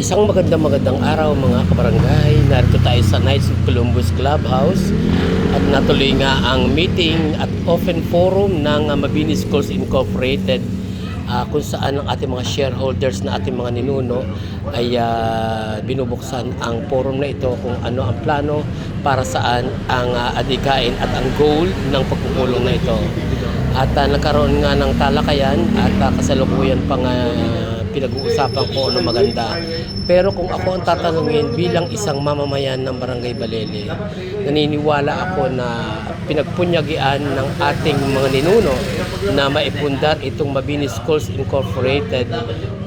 Isang magandang araw mga kabarangay. Narito tayo sa Knights of Columbus Clubhouse at natuloy nga ang meeting at open forum ng Mabini Schools Incorporated, kung saan ang ating mga shareholders na ating mga ninuno ay binubuksan ang forum na ito kung ano ang plano para saan ang adikain at ang goal ng pagpupulong na ito. At nagkaroon nga ng talakayan at kasalukuyan pang pinag-uusapan ko ano maganda. Pero kung ako ang tatanungin bilang isang mamamayan ng Barangay Balele, naniniwala ako na pinagpunyagian ng ating mga ninuno na maipundar itong Mabini Schools Incorporated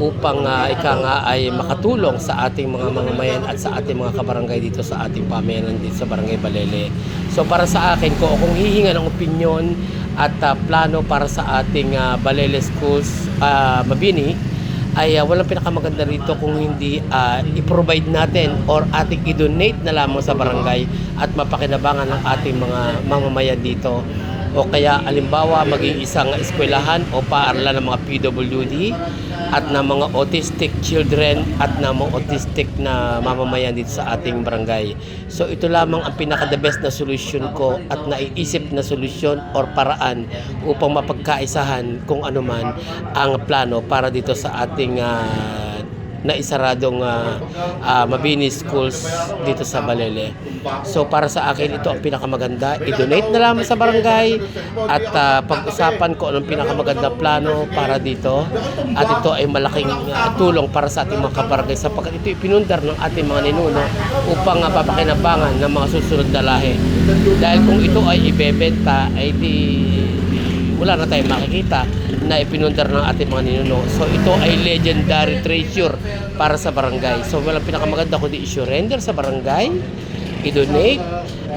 upang ika nga ay makatulong sa ating mga mamamayan at sa ating mga kabarangay dito sa ating pamayanan dito sa Barangay Balele. So para sa akin, kung hihinga ng opinyon at plano para sa ating Balele Schools Mabini, ay walang pinakamaganda rito kung hindi i-provide natin or ating i-donate na lamang sa barangay at mapakinabangan ng ating mga mamamayan dito. O kaya alimbawa maging isang eskwelahan o paaralan ng mga PWD at ng mga autistic children at ng mga autistic na mamamayan dito sa ating barangay. So ito lamang ang pinaka-the best na solution ko at naiisip na solusyon or paraan upang mapagkaisahan kung ano man ang plano para dito sa ating na isaradong Mabini Schools dito sa Balele. So para sa akin ito ang pinakamaganda, i-donate na lamang sa barangay at pag-usapan ko anong pinakamaganda plano para dito, at ito ay malaking tulong para sa ating mga kabarangay sapagkat ito ipinundar ng ating mga ninuno upang papakinabangan ng mga susunod na lahi. Dahil kung ito ay ibebenta ay wala na tayong makikita na ipinundar ng ating mga ninuno. So ito ay legendary treasure para sa barangay. So walang pinakamaganda kundi i-surrender sa barangay, i-donate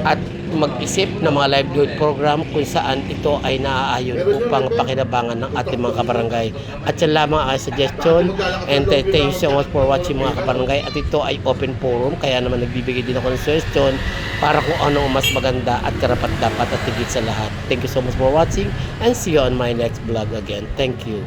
at mag-isip ng mga livelihood program kung saan ito ay naaayon upang pakinabangan ng ating mga kabarangay. At yan lamang ang suggestion, and thank you so much for watching mga kabarangay. At ito ay open forum, kaya naman nagbibigay din ako ng suggestion para kung ano ang mas maganda at karapat dapat at higit sa lahat. Thank you so much for watching and see you on my next vlog again. Thank you.